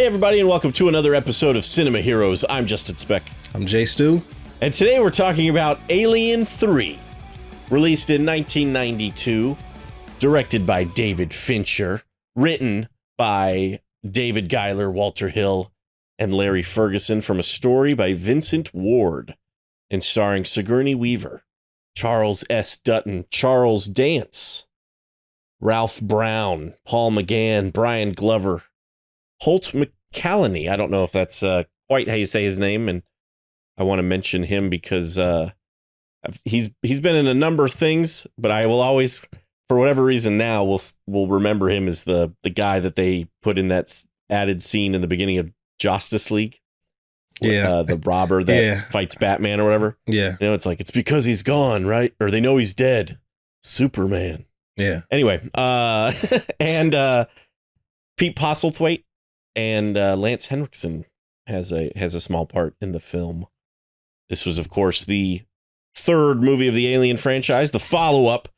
Hey everybody, and welcome to another episode of Cinema Heroes. I'm Justin Speck. I'm Jay Stu. And today we're talking about Alien 3, released in 1992, directed by David Fincher, written by David Giler, Walter Hill, and Larry Ferguson, from a story by Vincent Ward, and starring Sigourney Weaver, Charles S. Dutton, Charles Dance, Ralph Brown, Paul McGann, Brian Glover, Holt McCallany. I don't know if that's quite how you say his name, and I want to mention him because he's been in a number of things, but I will always, for whatever reason now, we'll remember him as the guy that they put in that added scene in the beginning of Justice League. Yeah. The robber that fights Batman or whatever. Yeah. You know, it's like, it's because he's gone, right? Or they know he's dead. Superman. Yeah. Anyway, and Pete Postlethwaite and Lance Henriksen has a small part in the film. This was, of course, the third movie of the Alien franchise, the follow-up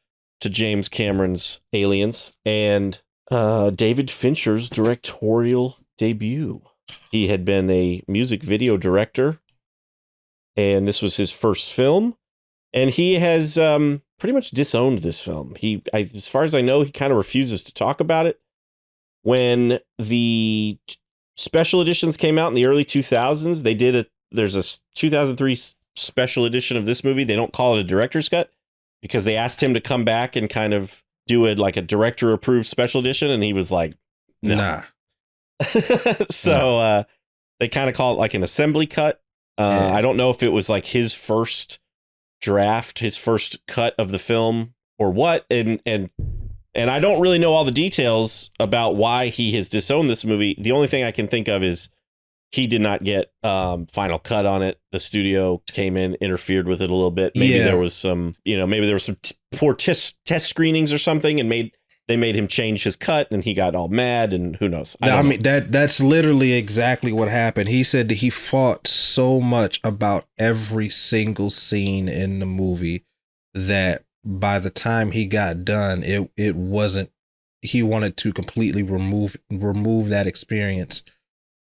to James Cameron's Aliens, and David Fincher's directorial debut. He had been a music video director, and this was his first film, and he has pretty much disowned this film. As far as I know, he kind of refuses to talk about it. When the special editions came out in the early 2000s, there's a 2003 special edition of this movie. They don't call it a director's cut because they asked him to come back and kind of do it like a director approved special edition. And he was like, no. Nah. So they kind of call it like an assembly cut. I don't know if it was like his first draft, his first cut of the film or what. And I don't really know all the details about why he has disowned this movie. The only thing I can think of is he did not get final cut on it. The studio came in, interfered with it a little bit. Maybe there was some, poor test screenings or something, and they made him change his cut, and he got all mad, and who knows? I mean, that's literally exactly what happened. He said that he fought so much about every single scene in the movie that by the time he got done, it wasn't, he wanted to completely remove that experience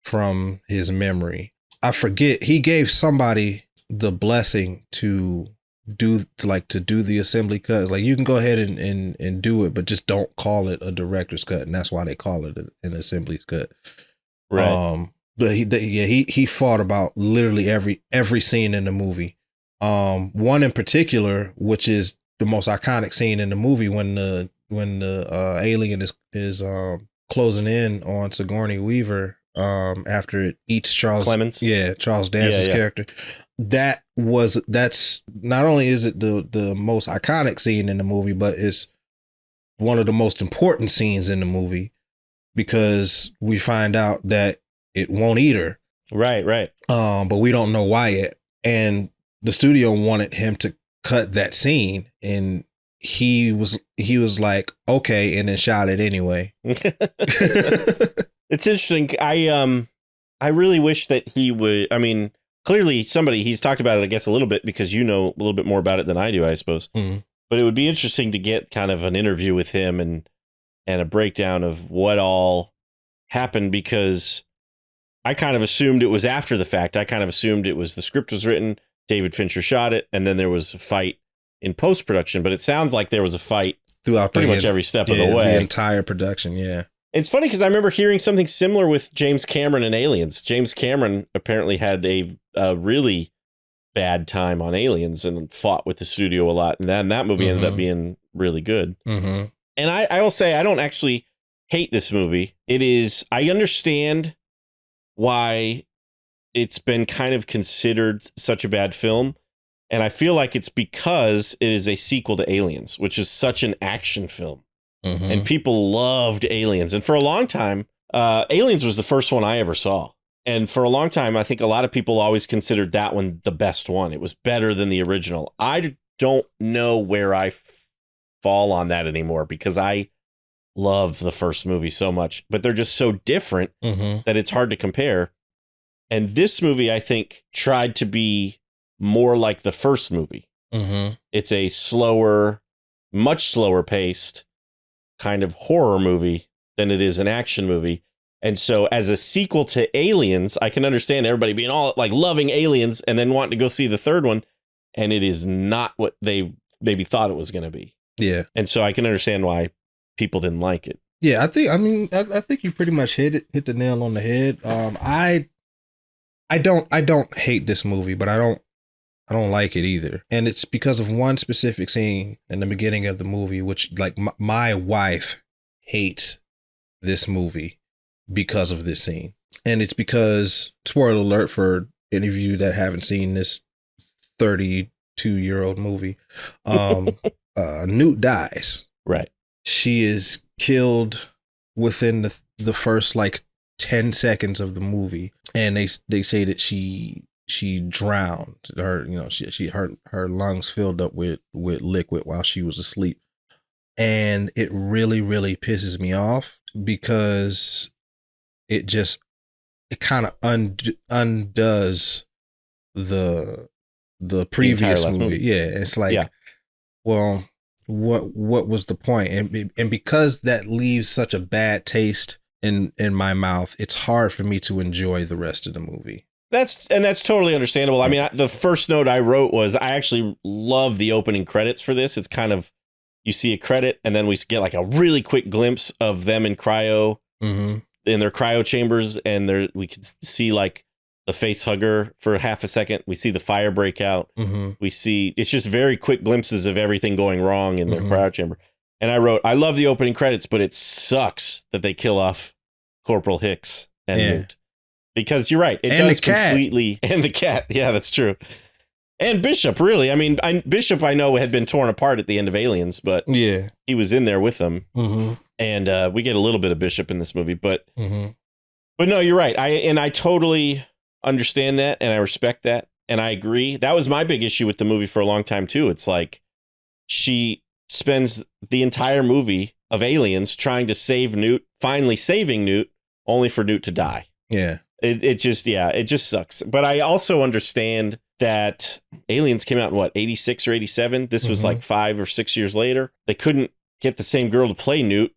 from his memory. I forget, he gave somebody the blessing to do the assembly cut. It's like, you can go ahead and do it, but just don't call it a director's cut. And that's why they call it an assembly cut. Right. But he fought about literally every scene in the movie. One in particular, which is the most iconic scene in the movie, when the alien is closing in on Sigourney Weaver after it eats Charles Clemens. Charles Dance's character. That's not only is it the most iconic scene in the movie, but it's one of the most important scenes in the movie, because we find out that it won't eat her. Right. But we don't know why yet. And the studio wanted him to cut that scene, and he was like, okay, and then shot it anyway. It's interesting. I really wish that he would. I mean, clearly he's talked about it, I guess, a little bit, because you know a little bit more about it than I do, I suppose. Mm-hmm. But it would be interesting to get kind of an interview with him and a breakdown of what all happened, because I kind of assumed it was after the fact. I kind of assumed it was the script was written, David Fincher shot it, and then there was a fight in post-production. But it sounds like there was a fight throughout pretty much every step of the way. The entire production, yeah. It's funny because I remember hearing something similar with James Cameron and Aliens. James Cameron apparently had a really bad time on Aliens and fought with the studio a lot. And then that movie ended up being really good. Mm-hmm. And I will say, I don't actually hate this movie. I understand why it's been kind of considered such a bad film. And I feel like it's because it is a sequel to Aliens, which is such an action film. Mm-hmm. And people loved Aliens. And for a long time, Aliens was the first one I ever saw. And for a long time, I think a lot of people always considered that one the best one. It was better than the original. I don't know where I fall on that anymore, because I love the first movie so much. But they're just so different that it's hard to compare. And this movie, I think, tried to be more like the first movie. Mm-hmm. It's a slower, much slower paced kind of horror movie than it is an action movie. And so as a sequel to Aliens, I can understand everybody being all like loving Aliens and then wanting to go see the third one. And it is not what they maybe thought it was going to be. Yeah. And so I can understand why people didn't like it. Yeah, I think you pretty much hit the nail on the head. I don't hate this movie, but I don't like it either. And it's because of one specific scene in the beginning of the movie, which like my wife hates this movie because of this scene. And it's because, spoiler alert for any of you that haven't seen this 32-year-old movie, Newt dies. Right. She is killed within the first like 10 seconds of the movie, and they say that she drowned. Her lungs filled up with liquid while she was asleep. And it really, really pisses me off because it kind of undoes the previous movie. Yeah, it's like, well, what was the point? And because that leaves such a bad taste in my mouth, it's hard for me to enjoy the rest of the movie. That's totally understandable. I mean, the first note I wrote was I actually love the opening credits for this. It's kind of, you see a credit and then we get like a really quick glimpse of them in cryo, in their cryo chambers, and we can see like the face hugger for half a second. We see the fire break out. We see, it's just very quick glimpses of everything going wrong in their cryo chamber. And I wrote, I love the opening credits, but it sucks that they kill off Corporal Hicks and Newt. Because you're right. It does completely. And the cat. Yeah, that's true. And Bishop, really. I mean, Bishop, I know, had been torn apart at the end of Aliens, but he was in there with them. And we get a little bit of Bishop in this movie. But no, you're right. I totally understand that, and I respect that, and I agree. That was my big issue with the movie for a long time, too. It's like she spends the entire movie of Aliens trying to save Newt, finally saving Newt, only for Newt to die. Yeah. It just sucks. But I also understand that Aliens came out in, what, 86 or 87? This was like 5 or 6 years later. They couldn't get the same girl to play Newt,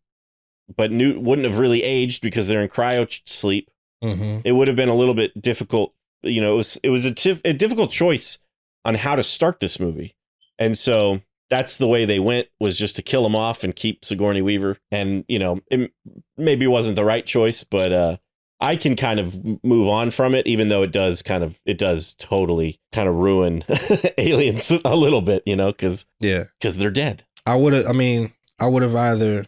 but Newt wouldn't have really aged because they're in cryo sleep. It would have been a little bit difficult. You know, it was a difficult choice on how to start this movie. And so that's the way they went, was just to kill him off and keep Sigourney Weaver. And, you know, it maybe wasn't the right choice, but I can kind of move on from it, even though it does totally kind of ruin Aliens a little bit, you know, because they're dead. I would have either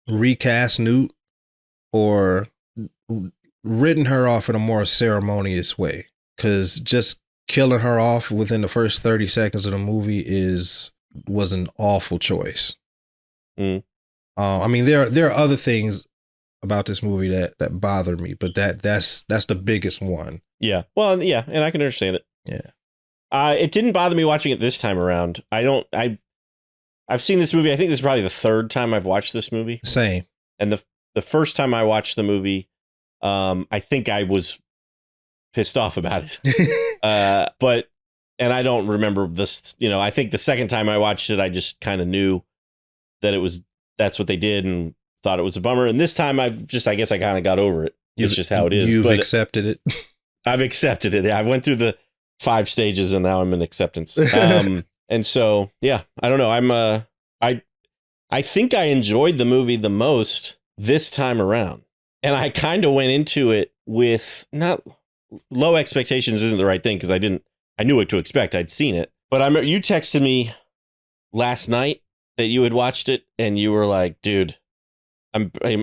recast Newt or written her off in a more ceremonious way, because just killing her off within the first 30 seconds of the movie was an awful choice. I mean, there are other things about this movie that bother me, but that's the biggest one. Yeah. Well, yeah, and I can understand it. Yeah. It didn't bother me watching it this time around. I've seen this movie. I think this is probably the third time I've watched this movie. Same. And the first time I watched the movie, I think I was pissed off about it. And I don't remember this, you know, I think the second time I watched it, I just kind of knew that that's what they did and thought it was a bummer. And this time I guess I kind of got over it. It's just how it is. You've accepted it. I've accepted it. I went through the 5 stages and now I'm in acceptance. And so, yeah, I don't know. I think I enjoyed the movie the most this time around. And I kind of went into it with not low expectations isn't the right thing, because I knew what to expect. I'd seen it. But you texted me last night that you had watched it and you were like, dude,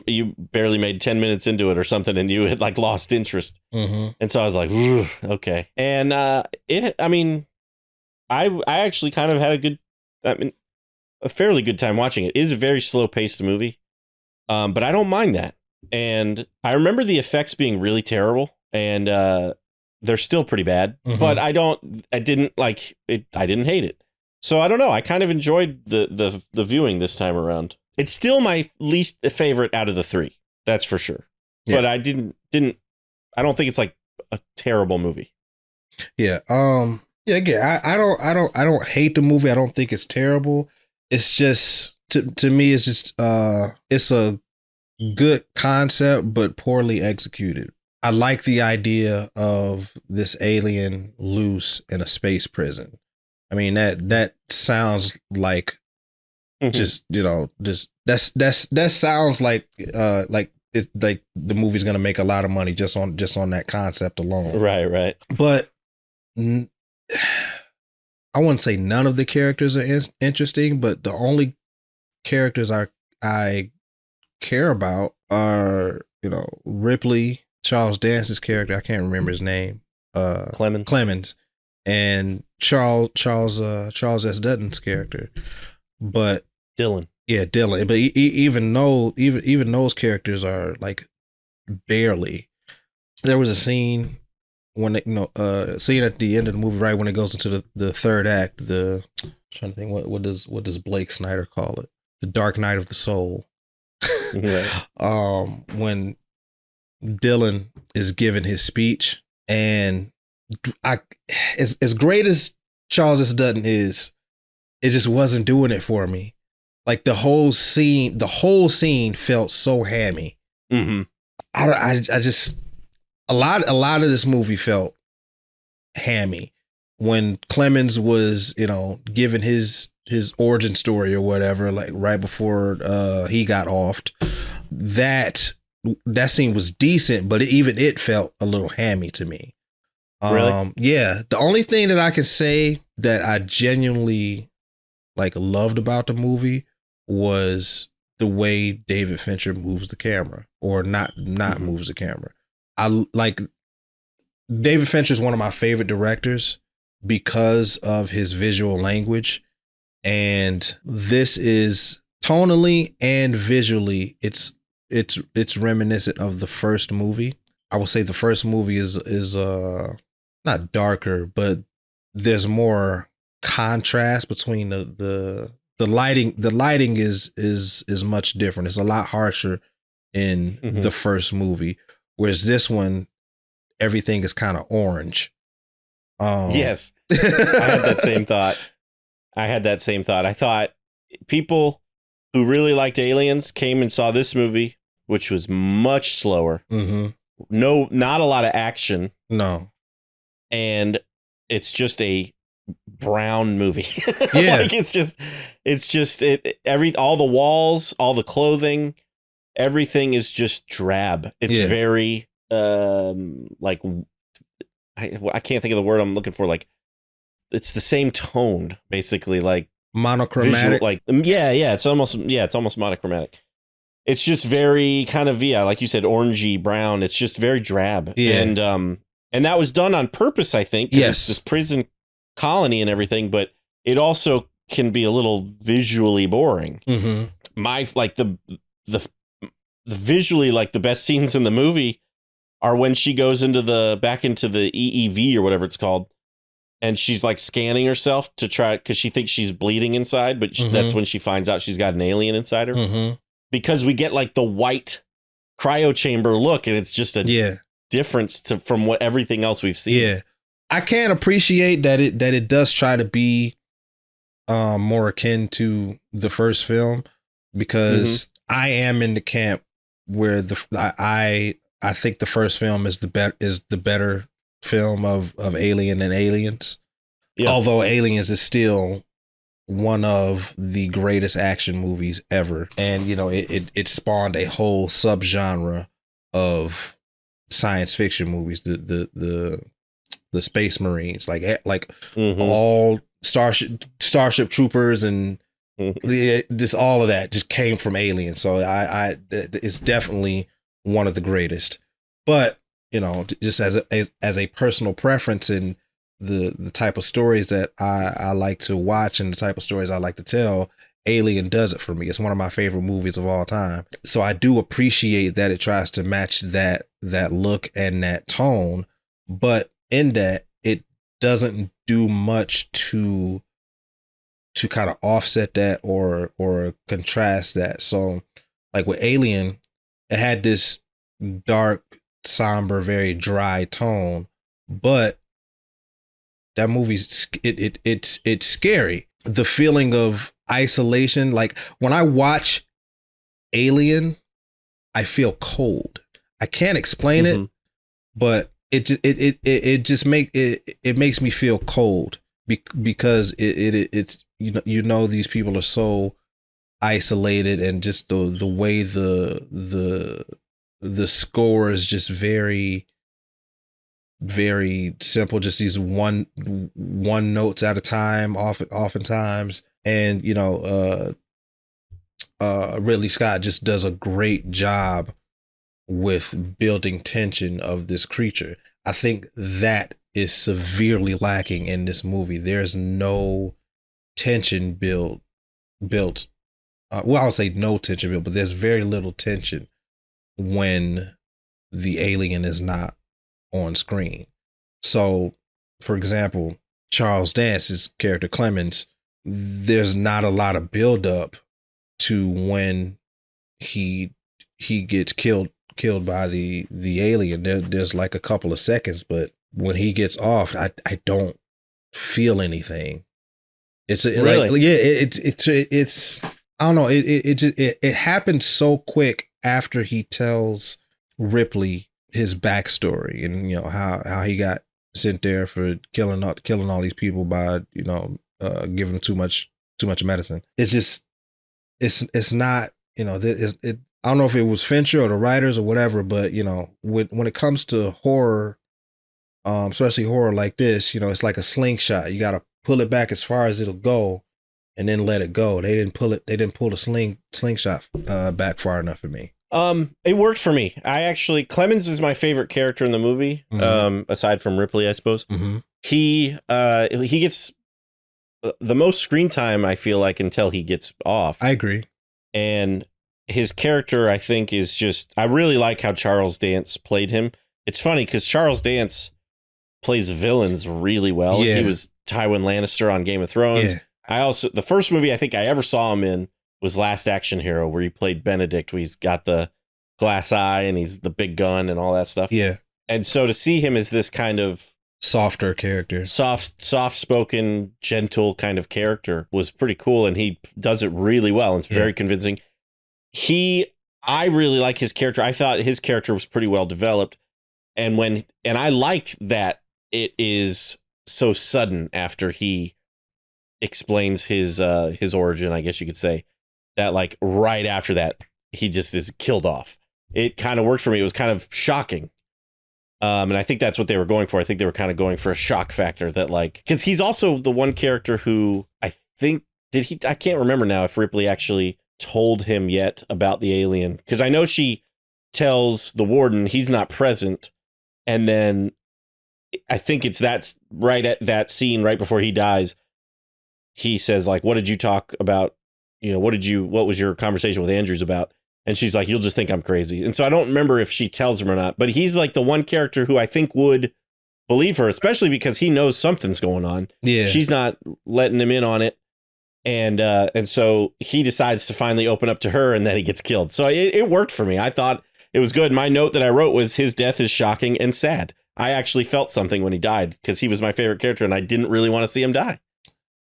you barely made 10 minutes into it or something, and you had like lost interest. And so I was like, ooh, okay. And I actually kind of had a fairly good time watching it. It is a very slow paced movie. But I don't mind that. And I remember the effects being really terrible, and they're still pretty bad, but I didn't like it. I didn't hate it. So I don't know. I kind of enjoyed the viewing this time around. It's still my least favorite out of the 3. That's for sure. Yeah. But I I don't think it's like a terrible movie. Yeah. Yeah. Again, I don't hate the movie. I don't think it's terrible. It's just, to me, it's just, it's a good concept, but poorly executed. I like the idea of this alien loose in a space prison. I mean, that sounds like just, that sounds like like the movie's gonna make a lot of money just on that concept alone. Right. But I wouldn't say none of the characters are interesting, but the only characters I care about are, Ripley, Charles Dance's character. I can't remember his name. Clemens, and Charles S. Dutton's character. But Dylan. Yeah, Dylan. But even those characters are like barely. There was a scene when scene at the end of the movie, right when it goes into the third act. I'm trying to think what does Blake Snyder call it? The Dark Night of the Soul. Right. When Dylan is giving his speech, and as great as Charles S. Dutton is, it just wasn't doing it for me. Like the whole scene felt so hammy. Mm-hmm. I just a lot of this movie felt hammy. When Clemens was, giving his origin story or whatever, like right before he got offed, that scene was decent, but it felt a little hammy to me. Really? Yeah. The only thing that I can say that I genuinely loved about the movie was the way David Fincher moves the camera, or not moves the camera. I like David Fincher is one of my favorite directors because of his visual language, and this is tonally and visually it's reminiscent of the first movie. I would say the first movie is not darker, but there's more contrast between the lighting. The lighting is much different. It's a lot harsher in the first movie, whereas this one, everything is kind of orange. Yes, I had that same thought. I thought people who really liked Aliens came and saw this movie, which was much slower. Mm-hmm. No, not a lot of action. No, and it's just a brown movie. Yeah. Like all the walls, all the clothing, everything is just drab. It's very like I can't think of the word I'm looking for. Like it's the same tone, basically, like monochromatic. It's almost monochromatic. It's just very kind of like you said, orangey brown. It's just very drab. Yeah. And that was done on purpose, I think. Yes. It's this prison colony and everything, but it also can be a little visually boring. Mm-hmm. The visually, like the best scenes in the movie are when she goes back into the EEV or whatever it's called, and she's like scanning herself to try, because she thinks she's bleeding inside, but that's when she finds out she's got an alien inside her. Mm-hmm. Because we get like the white cryo chamber look, and it's just a difference from what everything else we've seen. Yeah, I can appreciate that it does try to be more akin to the first film, because I am in the camp where I think the first film is the better film of Alien and Aliens. Yeah. Although Aliens is still one of the greatest action movies ever, and it spawned a whole subgenre of science fiction movies, the Space Marines, like all Starship Troopers, and just all of that just came from Alien. So it's definitely one of the greatest. But just as a personal preference in the type of stories that I like to watch and the type of stories I like to tell, Alien does it for me. It's one of my favorite movies of all time. So I do appreciate that it tries to match that look and that tone, but in that it doesn't do much to kind of offset that or contrast that. So like with Alien, it had this dark, somber, very dry tone, but that movie's it's scary. The feeling of isolation, like when I watch Alien, I feel cold. I can't explain it, but it just makes me feel cold because it's these people are so isolated, and just the way the score is just very, very simple, just these one notes at a time, oftentimes. And Ridley Scott just does a great job with building tension of this creature. I think that is severely lacking in this movie. There's no tension built. I'll say no tension built, but there's very little tension when the alien is not on screen. So, for example, Charles Dance's character Clemens, there's not a lot of build up to when he gets killed by the alien. There's like a couple of seconds, but when he gets off, I don't feel anything. It's really? like, yeah, it's I don't know. It happened so quick after he tells Ripley his backstory, and how he got sent there for killing all these people by giving them too much medicine. It's just it's not I don't know if it was Fincher or the writers or whatever, but when it comes to horror, especially horror like this, it's like a slingshot. You got to pull it back as far as it'll go, and then let it go. They didn't pull the slingshot back far enough for me. It worked for me. Clemens is my favorite character in the movie. Aside from Ripley, I suppose. He gets the most screen time, I feel like, until he gets off. I agree. And his character, I think, is just, I really like how Charles Dance played him. It's funny because Charles Dance plays villains really well. Yeah. He was Tywin Lannister on Game of Thrones. Yeah. The first movie I think I ever saw him in was Last Action Hero, where he played Benedict, where he's got the glass eye and he's the big gun and all that stuff. Yeah. And so to see him as this kind of softer character, soft-spoken, gentle kind of character was pretty cool. And he does it really well. And it's very convincing. I really like his character. I thought his character was pretty well developed. And I liked that it is so sudden after he explains his origin, I guess you could say, that like right after that, he just is killed off. It kind of worked for me. It was kind of shocking. And I think that's what they were going for. I think they were kind of going for a shock factor that, like, because he's also the one character who I think I can't remember now if Ripley actually told him yet about the alien, because I know she tells the warden he's not present. And then I think that's right at that scene right before he dies. He says, like, what did you talk about? What was your conversation with Andrews about? And she's like, you'll just think I'm crazy. And so I don't remember if she tells him or not, but he's like the one character who I think would believe her, especially because he knows something's going on. Yeah. She's not letting him in on it. And so he decides to finally open up to her, and then he gets killed. So it worked for me. I thought it was good. My note that I wrote was his death is shocking and sad. I actually felt something when he died because he was my favorite character and I didn't really want to see him die.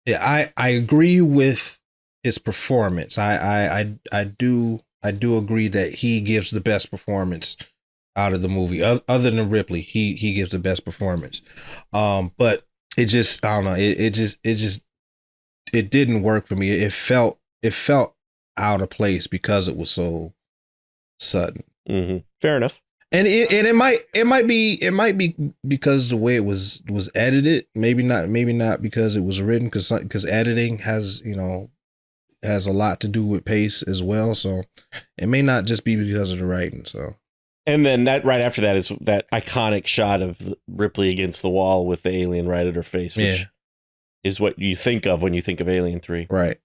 Yeah, I agree with his performance. I do agree that he gives the best performance out of the movie. Other than Ripley, he gives the best performance. But it just, I don't know. It didn't work for me. It felt out of place because it was so sudden. Mm-hmm. Fair enough. And it might be because the way it was edited. Maybe not because it was written, because editing has a lot to do with pace as well. So it may not just be because of the writing. So. And then that right after that is that iconic shot of Ripley against the wall with the alien right at her face, which is what you think of when you think of Alien 3. Right.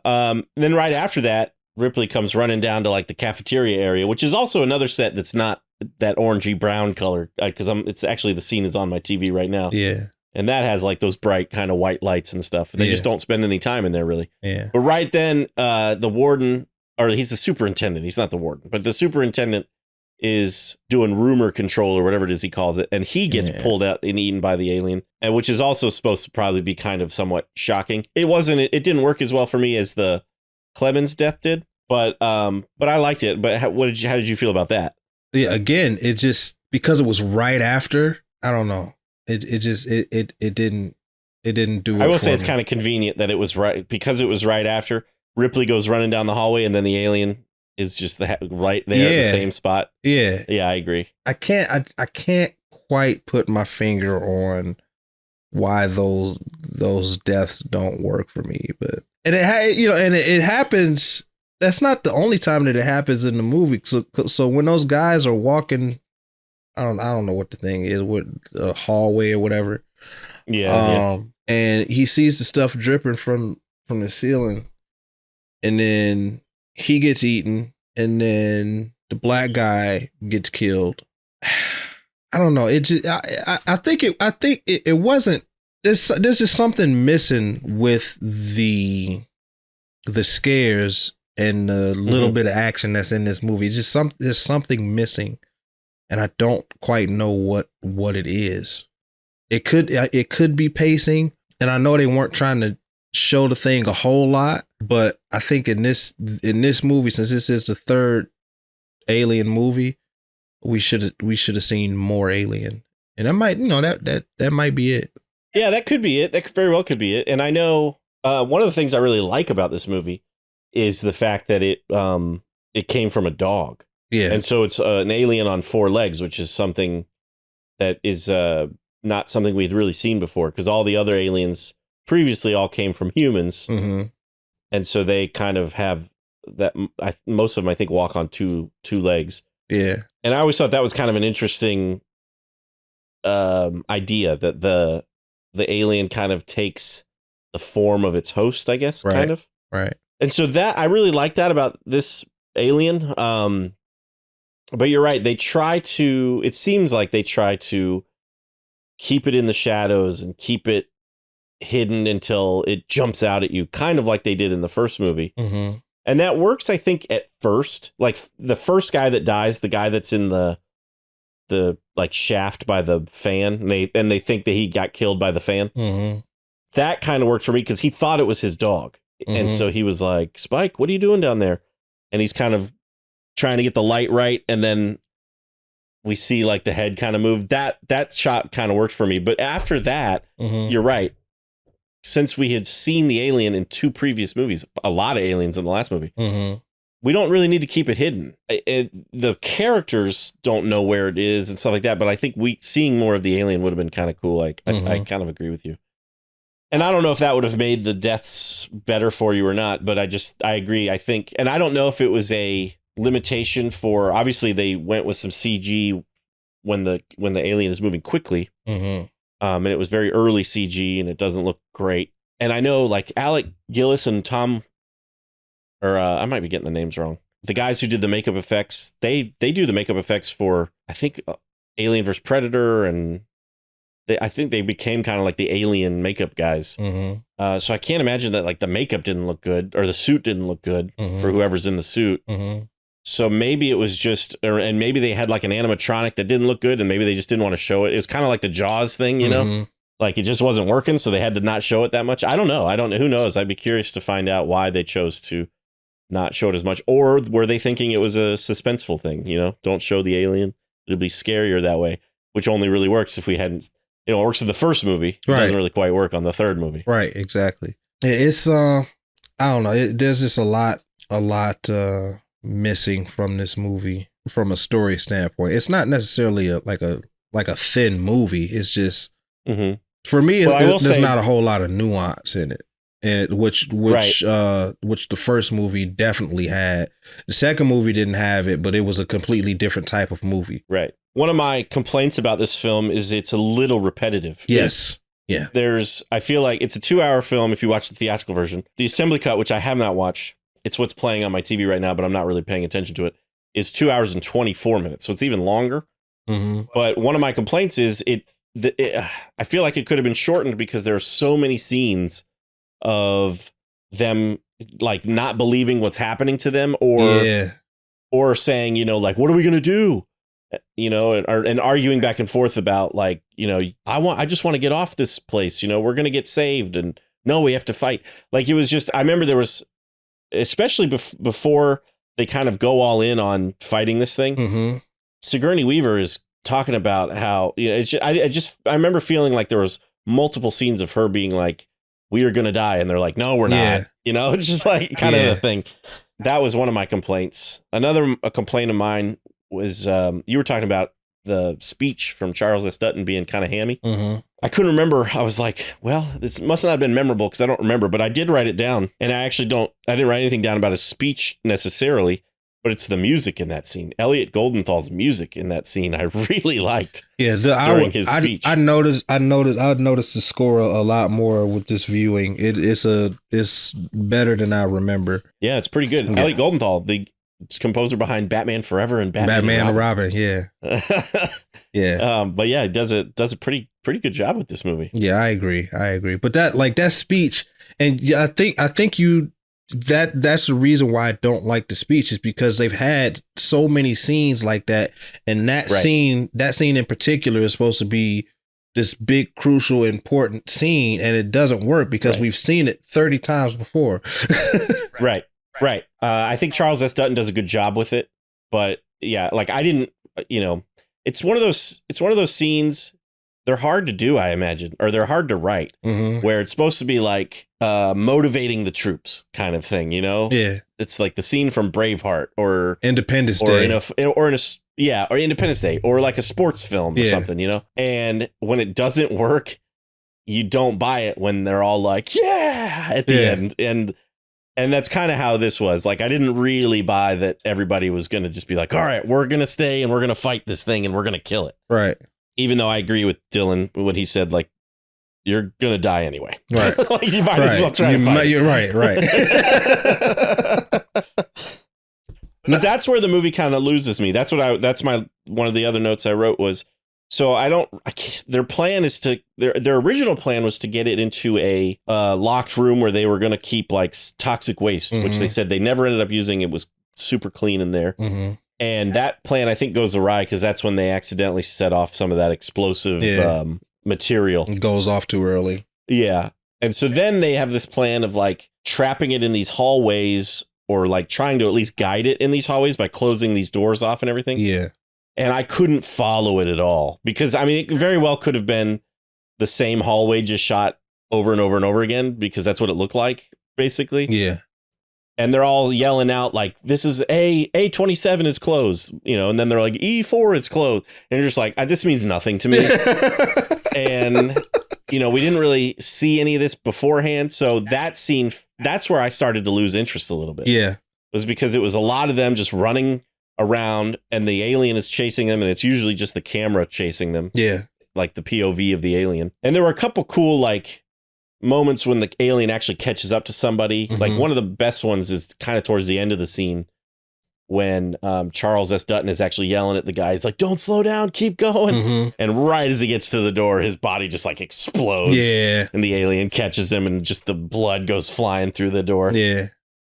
Then right after that, Ripley comes running down to like the cafeteria area, which is also another set that's not that orangey brown color, because it's actually, the scene is on my TV right now. Yeah. And that has like those bright kind of white lights and stuff. They just don't spend any time in there really. Yeah. But right then, the warden, or he's the superintendent. He's not the warden, but the superintendent is doing rumor control or whatever it is he calls it. And he gets pulled out and eaten by the alien, and which is also supposed to probably be kind of somewhat shocking. It didn't work as well for me as the Clemens death did. But I liked it. But how did you feel about that? Yeah, again, it just because it was right after. I don't know. It didn't do it. I will say it's kind of convenient that it was right because it was right after Ripley goes running down the hallway and then the alien is just right there at the same spot. Yeah, I agree. I can't quite put my finger on why those deaths don't work for me, but it happens. That's not the only time that it happens in the movie. So when those guys are walking, I don't know what the thing is, what a hallway or whatever. Yeah. And he sees the stuff dripping from the ceiling, and then he gets eaten, and then the black guy gets killed. I don't know. It just, I think it wasn't. There's just something missing with the scares and the little bit of action that's in this movie. It's just there's something missing, and I don't quite know what it is. It could be pacing, and I know they weren't trying to show the thing a whole lot, but I think in this movie, since this is the third Alien movie, we should have seen more Alien, and that might that might be it. Yeah, that could be it. That very well could be it. And I know one of the things I really like about this movie is the fact that it came from a dog. Yeah, and so it's an alien on 4 legs, which is something that is not something we'd really seen before, because all the other aliens previously all came from humans. Mm-hmm. And so they kind of have that. Most of them, I think, walk on two legs. Yeah. And I always thought that was kind of an interesting idea, that the alien kind of takes the form of its host, I guess, kind of. Right. And so that I really like that about this alien. But you're right. It seems like they try to keep it in the shadows and keep it hidden until it jumps out at you, kind of like they did in the first movie. Mm-hmm. And that works, I think, at first. Like the first guy that dies, the guy that's in the like shaft by the fan, and they think that he got killed by the fan. Mm-hmm. That kind of worked for me because he thought it was his dog. Mm-hmm. And so he was like, Spike, what are you doing down there? And he's kind of trying to get the light right, and then we see like the head kind of move. That shot kind of worked for me. But after that, You're right. Since we had seen the alien in 2 previous movies, a lot of aliens in the last movie, we don't really need to keep it hidden. The characters don't know where it is and stuff like that. But I think seeing more of the alien would have been kind of cool. Like I kind of agree with you. And I don't know if that would have made the deaths better for you or not, but I agree. I think, and I don't know if it was a limitation for, obviously they went with some CG when the alien is moving quickly. And it was very early CG and it doesn't look great. And I know like Alec Gillis and Tom, or I might be getting the names wrong, the guys who did the makeup effects, they do the makeup effects for, I think, Alien vs. Predator, and I think they became kind of like the alien makeup guys. So I can't imagine that like the makeup didn't look good or the suit didn't look good for whoever's in the suit. So maybe it was just, and maybe they had like an animatronic that didn't look good, and maybe they just didn't want to show it. It was kind of like the Jaws thing, you know, like it just wasn't working, so they had to not show it that much. I don't know. Who knows? I'd be curious to find out why they chose to not show it as much, or were they thinking it was a suspenseful thing? You know, don't show the alien; it'll be scarier that way, which only really works if we hadn't. It works in the first movie. It doesn't really quite work on the third movie. Right. Exactly. It's I don't know. There's just a lot missing from this movie from a story standpoint. It's not necessarily like a thin movie. It's just for me, there's not a whole lot of nuance in it, and which the first movie definitely had. The second movie didn't have it, but it was a completely different type of movie. Right. One of my complaints about this film is it's a little repetitive. Yes. Yeah. I feel like it's a 2-hour film if you watch the theatrical version. The assembly cut, which I have not watched, it's what's playing on my TV right now, but I'm not really paying attention to it, is 2 hours and 24 minutes. So it's even longer. But one of my complaints is I feel like it could have been shortened because there are so many scenes of them like not believing what's happening to them, or saying, you know, like, what are we going to do? You know, and arguing back and forth about like, you know, I just want to get off this place. You know, we're going to get saved, and no, we have to fight. Like, it was just, I remember there was, especially before they kind of go all in on fighting this thing. Mm-hmm. Sigourney Weaver is talking about how, you know, I remember feeling like there was multiple scenes of her being like, we are going to die. And they're like, no, we're not. You know, it's just like kind of a thing. That was one of my complaints. A complaint of mine was you were talking about the speech from Charles S. Dutton being kind of hammy. Mm-hmm. I couldn't remember. I was like, well, this must not have been memorable because I don't remember, but I did write it down. And I didn't write anything down about his speech necessarily, but it's the music in that scene. Elliot Goldenthal's music in that scene I really liked. Yeah, during his speech. I noticed the score a lot more with this viewing. It's better than I remember. Yeah, it's pretty good. Yeah. Elliot Goldenthal, the composer behind Batman Forever and Batman and Robin. Yeah. Yeah. But yeah, it does a pretty good job with this movie. Yeah, I agree. But that speech, and I think that's the reason why I don't like the speech, is because they've had so many scenes like that, and that scene in particular is supposed to be this big, crucial, important scene, and it doesn't work because we've seen it 30 times before. Right. I think Charles S. Dutton does a good job with it, but yeah, like I didn't, you know, it's one of those scenes. They're hard to do, I imagine, or they're hard to write, where it's supposed to be like motivating the troops kind of thing, you know? Yeah. It's like the scene from Braveheart or Independence Day. Or Independence Day, or like a sports film or something, you know? And when it doesn't work, you don't buy it when they're all like, yeah, at the end. And that's kind of how this was. Like, I didn't really buy that everybody was going to just be like, all right, we're going to stay and we're going to fight this thing and we're going to kill it. Right. Even though I agree with Dylan when he said, like, you're going to die anyway. Right. Like, you might as well try to fight. You're right. But that's where the movie kind of loses me. One of the other notes I wrote was, so their plan is their original plan was to get it into a locked room where they were going to keep like toxic waste, which they said they never ended up using. It was super clean in there. And that plan, I think, goes awry because that's when they accidentally set off some of that explosive material. It goes off too early. Yeah. And so then they have this plan of like trapping it in these hallways, or like trying to at least guide it in these hallways by closing these doors off and everything. Yeah. And I couldn't follow it at all because, I mean, it very well could have been the same hallway just shot over and over and over again, because that's what it looked like, basically. Yeah. And they're all yelling out like, this is A27 is closed, you know, and then they're like, E4 is closed. And you're just like, this means nothing to me. And, you know, we didn't really see any of this beforehand. So that scene, that's where I started to lose interest a little bit. Yeah. It was because it was a lot of them just running around and the alien is chasing them, and it's usually just the camera chasing them. Yeah. Like the POV of the alien. And there were a couple cool, like, moments when the alien actually catches up to somebody. Like, one of the best ones is kind of towards the end of the scene when Charles S. Dutton is actually yelling at the guy. He's like, don't slow down, keep going. And right as he gets to the door, his body just like explodes. Yeah. And the alien catches him and just the blood goes flying through the door. Yeah.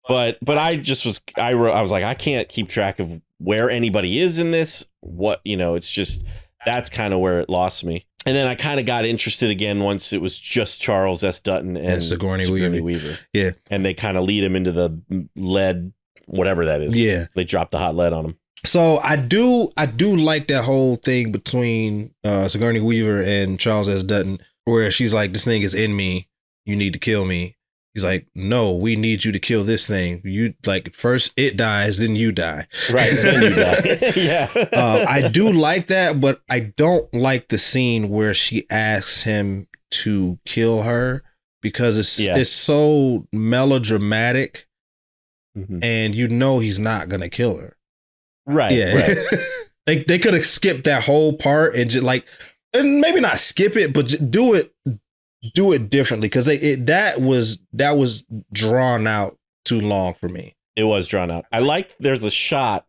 But I was like, I can't keep track of where anybody is in this. What, you know, it's just, that's kind of where it lost me. And then I kind of got interested again once it was just Charles S. Dutton and Sigourney Weaver. Yeah. And they kind of lead him into the lead, whatever that is. Yeah. They drop the hot lead on him. So I do like that whole thing between Sigourney Weaver and Charles S. Dutton, where she's like, this thing is in me. You need to kill me. He's like, no, we need you to kill this thing. You like, first it dies, then you die. Right, then you die. Yeah. I do like that, but I don't like the scene where she asks him to kill her, because it's so melodramatic, and you know he's not gonna kill her. Right. Yeah. Right. they could have skipped that whole part and just like, and maybe not skip it, but just do it differently, because that was drawn out too long for me. It was drawn out. I like, there's a shot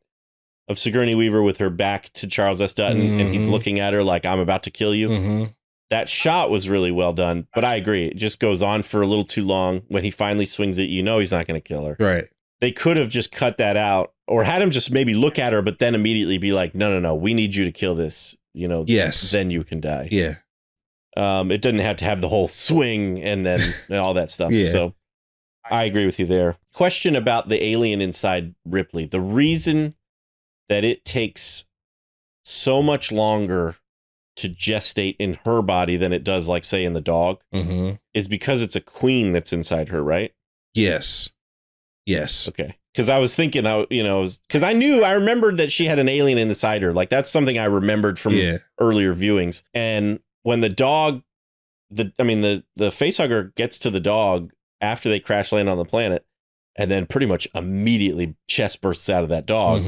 of Sigourney Weaver with her back to Charles S. Dutton, and he's looking at her like, I'm about to kill you. That shot was really well done, but I agree, it just goes on for a little too long. When he finally swings it, you know he's not going to kill her. Right. They could have just cut that out, or had him just maybe look at her, but then immediately be like, no, we need you to kill this, you know. Yes. Then you can die. Yeah. It doesn't have to have the whole swing and then all that stuff. Yeah. So I agree with you there. Question about the alien inside Ripley. The reason that it takes so much longer to gestate in her body than it does, like, say, in the dog, is because it's a queen that's inside her, right? Yes. Okay. Because I was thinking, because I remembered that she had an alien inside her. Like, that's something I remembered from earlier viewings. And when the dog, the facehugger gets to the dog after they crash land on the planet, and then pretty much immediately chest bursts out of that dog.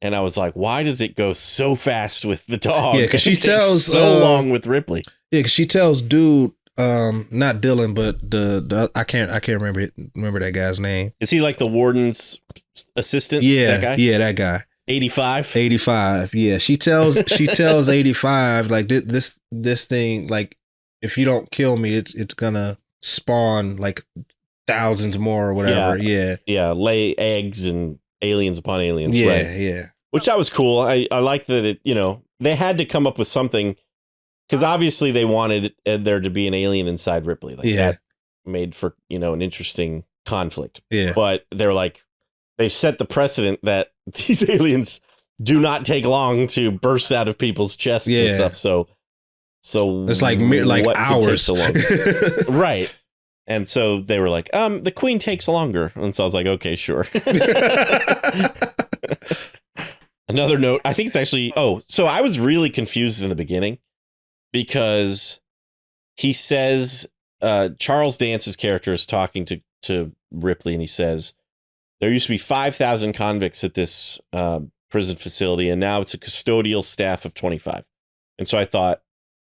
And I was like, why does it go so fast with the dog? Yeah, because she tells so long with Ripley. Yeah, because she tells dude, not Dylan, but the I can't remember that guy's name. Is he like the warden's assistant? Yeah, that guy? Yeah, that guy. 85. Yeah, she tells 85 like this thing, like, if you don't kill me, it's gonna spawn like thousands more or whatever. Yeah, lay eggs and aliens upon aliens. Yeah, right. yeah. Which that was cool. I like that it, they had to come up with something, because obviously they wanted there to be an alien inside Ripley. Like, that made for, an interesting conflict. Yeah. But they're like, they set the precedent that these aliens do not take long to burst out of people's chests and stuff. So it's like hours. So long? Right. And so they were like, the queen takes longer. And so I was like, okay, sure. Another note, I think it's actually, so I was really confused in the beginning, because he says, Charles Dance's character is talking to Ripley, and he says, there used to be 5,000 convicts at this prison facility, and now it's a custodial staff of 25. And so I thought,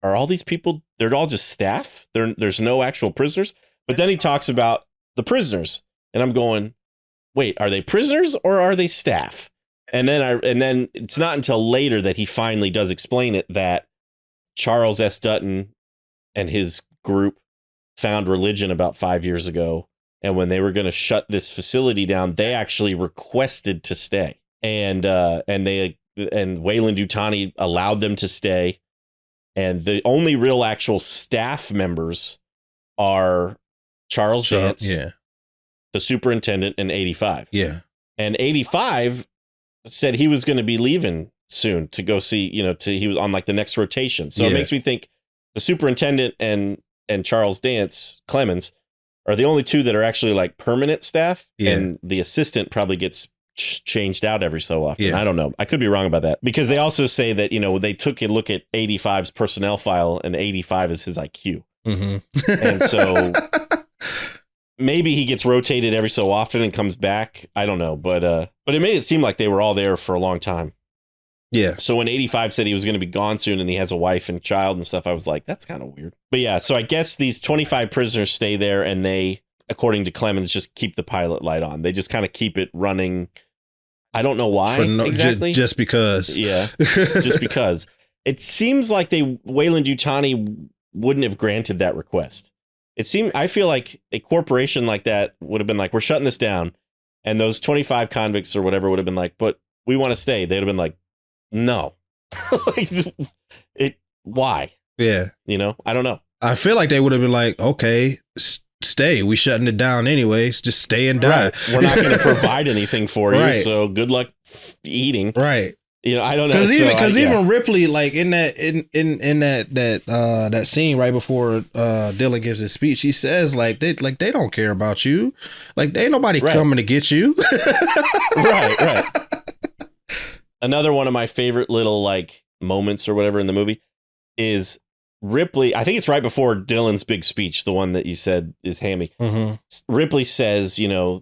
are all these people, they're all just staff? There's no actual prisoners? But then he talks about the prisoners, and I'm going, wait, are they prisoners or are they staff? And then it's not until later that he finally does explain it, that Charles S. Dutton and his group found religion about 5 years ago. And when they were going to shut this facility down, they actually requested to stay. And Wayland Yutani allowed them to stay. And the only real actual staff members are Charles Dance, the superintendent, and 85. Yeah. And 85 said he was going to be leaving soon to go see, he was on like the next rotation. So it makes me think the superintendent and Charles Dance, Clemens, are the only two that are actually like permanent staff. Yeah. And the assistant probably gets changed out every so often. Yeah. I don't know. I could be wrong about that, because they also say that, they took a look at 85's personnel file, and 85 is his IQ. And so maybe he gets rotated every so often and comes back. I don't know. But it made it seem like they were all there for a long time. Yeah. So when 85 said he was going to be gone soon and he has a wife and child and stuff, I was like, that's kind of weird. But yeah, so I guess these 25 prisoners stay there, and they, according to Clemens, just keep the pilot light on. They just kind of keep it running. I don't know why exactly. Just because. Yeah, just because. It seems like Wayland Yutani wouldn't have granted that request. I feel like a corporation like that would have been like, we're shutting this down. And those 25 convicts or whatever would have been like, but we want to stay. They'd have been like, no. Why? Yeah. I don't know. I feel like they would have been like, okay, stay. We shutting it down anyways. Just stay and die. Right. We're not going to provide anything for you. So good luck eating. Right. I don't know. Because even Ripley, like in that scene right before Dylan gives his speech, he says they don't care about you. Like, ain't nobody coming to get you. Right. Another one of my favorite little like moments or whatever in the movie is Ripley. I think it's right before Dylan's big speech, the one that you said is hammy. Ripley says, the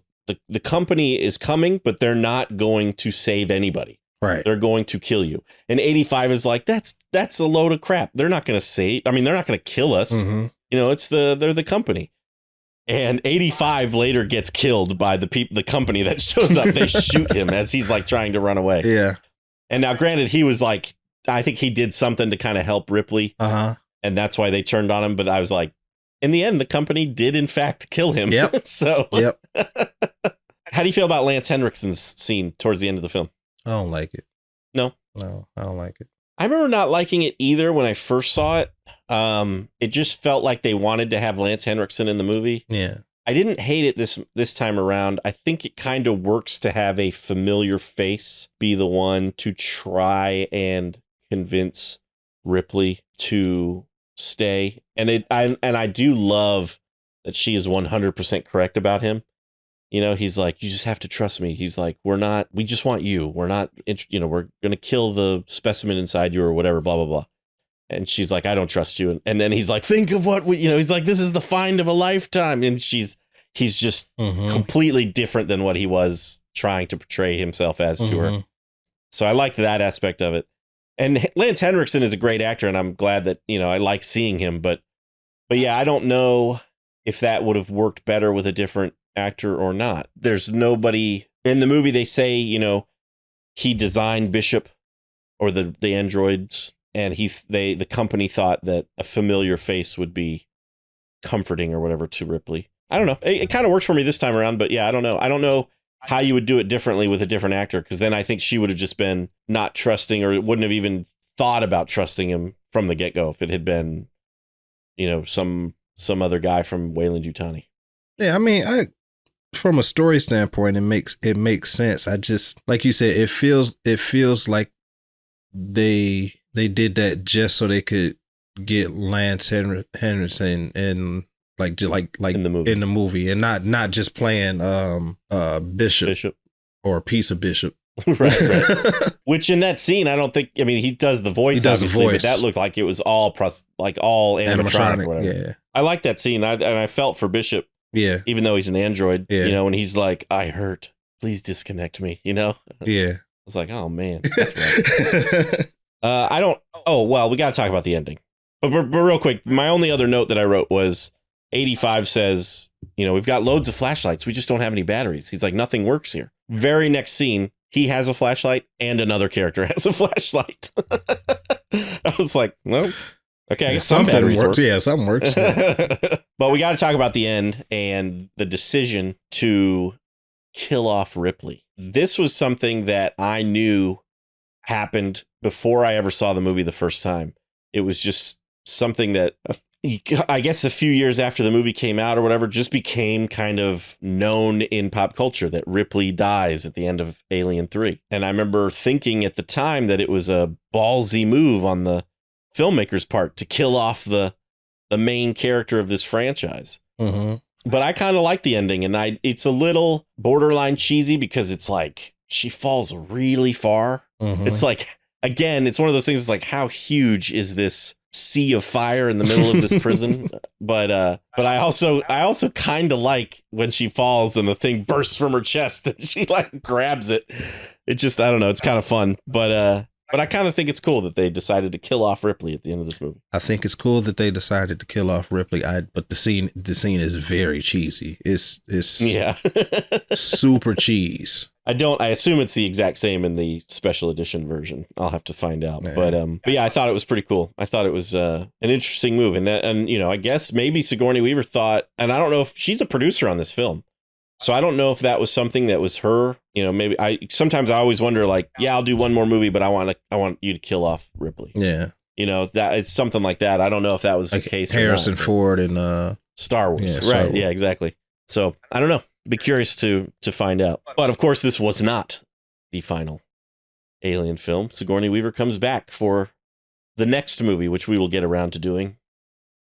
company is coming, but they're not going to save anybody. Right. They're going to kill you. And 85 is like, that's a load of crap. They're not going to save. I mean, they're not going to kill us. They're the company. And 85 later gets killed by the company that shows up. They shoot him as he's like trying to run away. Yeah. And now, granted, he was like, I think he did something to kind of help Ripley. And that's why they turned on him. But I was like, in the end, the company did, in fact, kill him. Yep. So, yep. How do you feel about Lance Henriksen's scene towards the end of the film? I don't like it. No, I don't like it. I remember not liking it either when I first saw it. It just felt like they wanted to have Lance Henriksen in the movie. Yeah. I didn't hate it this time around. I think it kind of works to have a familiar face be the one to try and convince Ripley to stay. And I do love that she is 100% correct about him. You know, he's like, you just have to trust me. He's like, we just want you. We're not, we're going to kill the specimen inside you or whatever, blah, blah, blah. And she's like, I don't trust you. And then he's like, think of what he's like, this is the find of a lifetime. And he's just completely different than what he was trying to portray himself as to her. So I like that aspect of it. And Lance Henriksen is a great actor, and I'm glad that, I like seeing him. But yeah, I don't know if that would have worked better with a different actor or not. There's nobody in the movie. They say, he designed Bishop or the androids, and the company thought that a familiar face would be comforting or whatever to Ripley. I don't know. It kind of works for me this time around, but yeah, I don't know. I don't know how you would do it differently with a different actor, because then I think she would have just been not trusting, or wouldn't have even thought about trusting him from the get-go if it had been, some other guy from Weyland-Yutani. Yeah, I mean, from a story standpoint, it makes sense. I just, like you said, it feels like they did that just so they could get Lance Henriksen and like in the movie, and not just playing Bishop or a piece of Bishop. right. Which in that scene, I don't think. I mean, he does the voice, obviously, but that looked like it was all animatronic or whatever. Yeah, I like that scene. I felt for Bishop. Yeah, even though he's an android. Yeah, and he's like, "I hurt. Please disconnect me." Yeah, I was like, "Oh man, that's right." I don't. Oh well, we got to talk about the ending. But real quick, my only other note that I wrote was 85 says, we've got loads of flashlights. We just don't have any batteries. He's like, nothing works here. Very next scene, he has a flashlight and another character has a flashlight. I was like, well, okay, I guess something works. Work. Yeah, something works. But we got to talk about the end and the decision to kill off Ripley. This was something that I knew happened before I ever saw the movie the first time. It was just something that I guess a few years after the movie came out or whatever, just became kind of known in pop culture that Ripley dies at the end of Alien 3. And I remember thinking at the time that it was a ballsy move on the filmmaker's part to kill off the main character of this franchise. But I kind of like the ending, and it's a little borderline cheesy because it's like she falls really far. It's like, again, it's one of those things. It's like, how huge is this sea of fire in the middle of this prison? But I also kind of like when she falls and the thing bursts from her chest and she like grabs it. It just, I don't know, it's kind of fun. But I kind of think it's cool that they decided to kill off Ripley at the end of this movie. I think it's cool that they decided to kill off Ripley. But the scene is very cheesy. It's yeah, super cheese. I assume it's the exact same in the special edition version. I'll have to find out. Yeah. But yeah, I thought it was pretty cool. I thought it was an interesting move. And I guess maybe Sigourney Weaver thought, and I don't know if she's a producer on this film. So I don't know if that was something that was her, maybe sometimes I always wonder, like, yeah, I'll do one more movie, but I want you to kill off Ripley. Yeah. That it's something like that. I don't know if that was like the case. Harrison Ford and Star Wars. Yeah, right. Yeah, exactly. So I don't know. Be curious to find out. But of course, this was not the final Alien film. Sigourney Weaver comes back for the next movie, which we will get around to doing,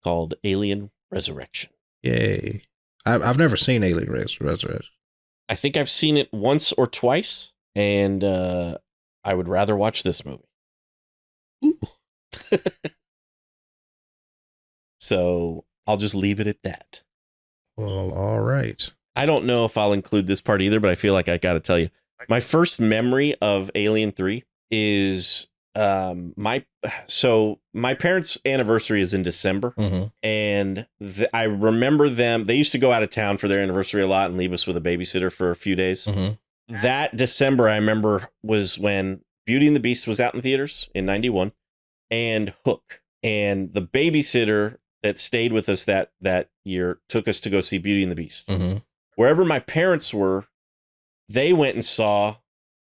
called Alien Resurrection. Yay. I've never seen Alien Resurrection. I think I've seen it once or twice, and I would rather watch this movie. So I'll just leave it at that. Well, all right. I don't know if I'll include this part either, but I feel like I got to tell you. My first memory of Alien 3 is my parents' anniversary is in December, and I remember them. They used to go out of town for their anniversary a lot and leave us with a babysitter for a few days. That December, I remember, was when Beauty and the Beast was out in theaters in '91, and Hook. And the babysitter that stayed with us that year took us to go see Beauty and the Beast. Wherever my parents were, they went and saw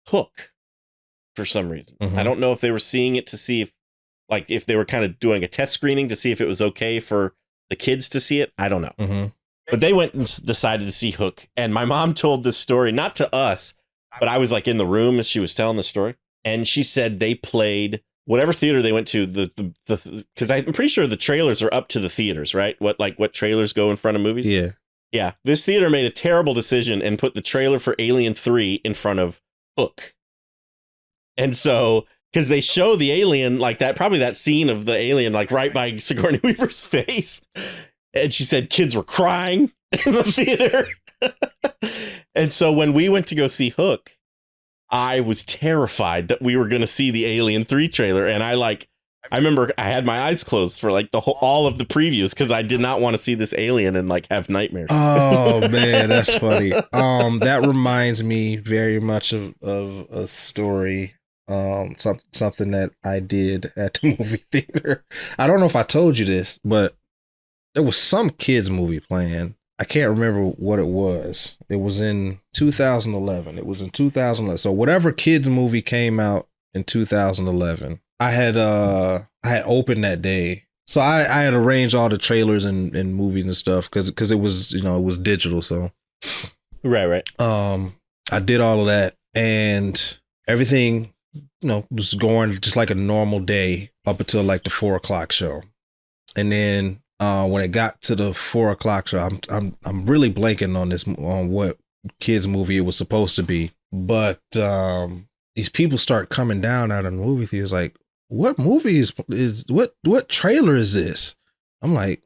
Hook for some reason. I don't know if they were seeing it to see if they were kind of doing a test screening to see if it was okay for the kids to see it. I don't know. But they went and decided to see Hook. And my mom told this story, not to us, but I was like in the room as she was telling the story. And she said they played whatever theater they went to, because I'm pretty sure the trailers are up to the theaters, right? What trailers go in front of movies? Yeah. Yeah. This theater made a terrible decision and put the trailer for Alien 3 in front of Hook. And so, because they show the alien like that, probably that scene of the alien like right by Sigourney Weaver's face. And she said kids were crying in the theater. And so when we went to go see Hook, I was terrified that we were going to see the Alien 3 trailer. And I remember I had my eyes closed for like all of the previews because I did not want to see this alien and like have nightmares. Oh man, that's funny. That reminds me very much of a story. Something that I did at the movie theater. I don't know if I told you this, but there was some kids movie playing. I can't remember what it was. It was in 2011. So whatever kids movie came out in 2011, I had opened that day. So I had arranged all the trailers and movies and stuff because it was, it was digital. So right. I did all of that and everything, was going just like a normal day up until like the 4:00 show. And then when it got to the 4:00 show, I'm really blanking on what kids movie it was supposed to be. But these people start coming down out of the movie theaters like, what movie is what trailer is this? I'm like,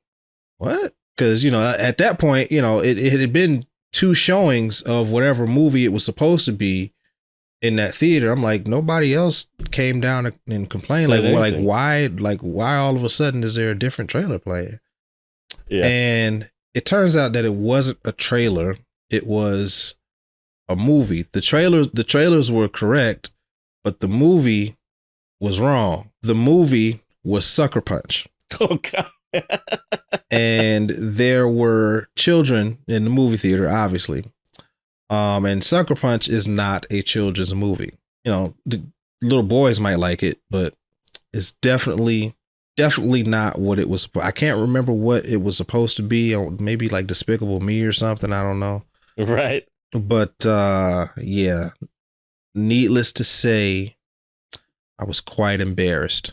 what? Because, at that point, it had been 2 showings of whatever movie it was supposed to be in that theater. I'm like, nobody else came down and complained. Why all of a sudden is there a different trailer playing? Yeah. And it turns out that it wasn't a trailer. It was a movie. The trailers were correct, but the movie was wrong. The movie was Sucker Punch. Oh, God. And there were children in the movie theater, obviously. And Sucker Punch is not a children's movie. The little boys might like it, but it's definitely not what it was. I can't remember what it was supposed to be. Maybe like Despicable Me or something. I don't know. Right. But yeah, needless to say, I was quite embarrassed.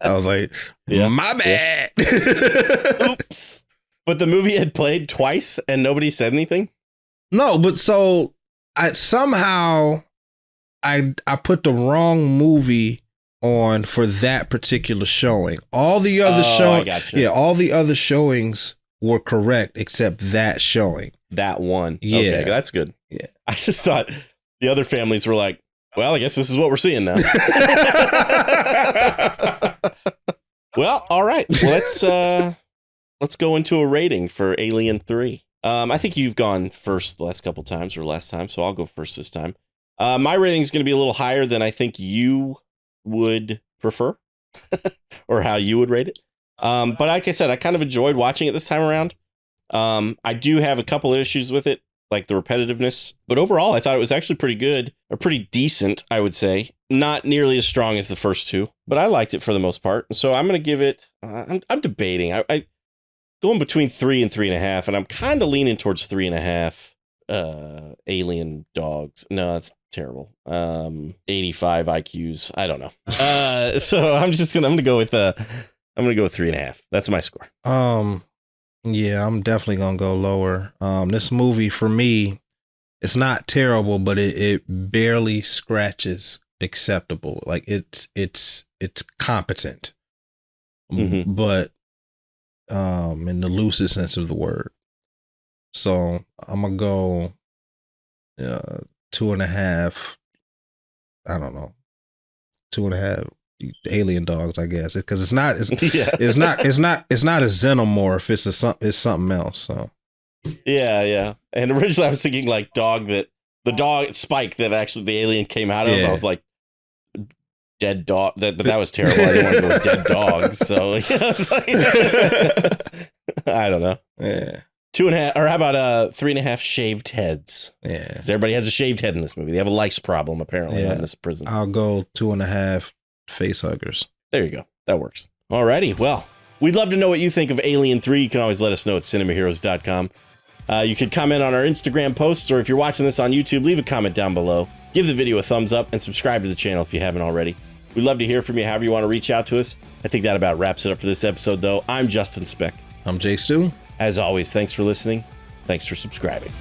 I was like, my bad. Yeah. Oops. But the movie had played twice and nobody said anything? No, but so I put the wrong movie on for that particular showing. All the other all the other showings were correct except that showing. That one. Yeah. Okay, that's good. Yeah. I just thought the other families were like, well, I guess this is what we're seeing now. Well, all right. Well, let's go into a rating for Alien 3. I think you've gone first the last couple times or last time, so I'll go first this time. My rating is going to be a little higher than I think you would prefer or how you would rate it. But like I said, I kind of enjoyed watching it this time around. I do have a couple of issues with it, like the repetitiveness, but overall I thought it was actually pretty good, or pretty decent, I would say. Not nearly as strong as the first 2, but I liked it for the most part. So I'm going to give it, I'm debating. I going between 3 and 3.5, and I'm kind of leaning towards 3.5. Alien dogs. No, that's terrible. 85 IQs. I don't know. So I'm gonna go with 3.5. That's my score. Yeah, I'm definitely gonna go lower. This movie for me, it's not terrible, but it barely scratches acceptable. Like it's competent, but in the loosest sense of the word. So I'm gonna go 2.5. I don't know, 2.5 alien dogs, I guess, because it's not a xenomorph. It's something else. So yeah. And originally I was thinking like the dog Spike that actually the alien came out of. I was like, dead dog. But that was terrible. I didn't want to go with dead dogs. So I was like, I don't know. Yeah. 2.5, or how about 3.5 shaved heads? Yeah, because everybody has a shaved head in this movie. They have a lice problem apparently in this prison. I'll go 2.5 face huggers. There you go. That works. Alrighty. Well, We'd love to know what you think of Alien 3. You can always let us know at cinemaheroes.com. You could comment on our Instagram posts, or if you're watching this on YouTube, leave a comment down below. Give the video a thumbs up and subscribe to the channel if you haven't already. We'd love to hear from you however you want to reach out to us. I think that about wraps it up for this episode, though. I'm Justin Speck. I'm Jay Stu. As always, thanks for listening. Thanks for subscribing.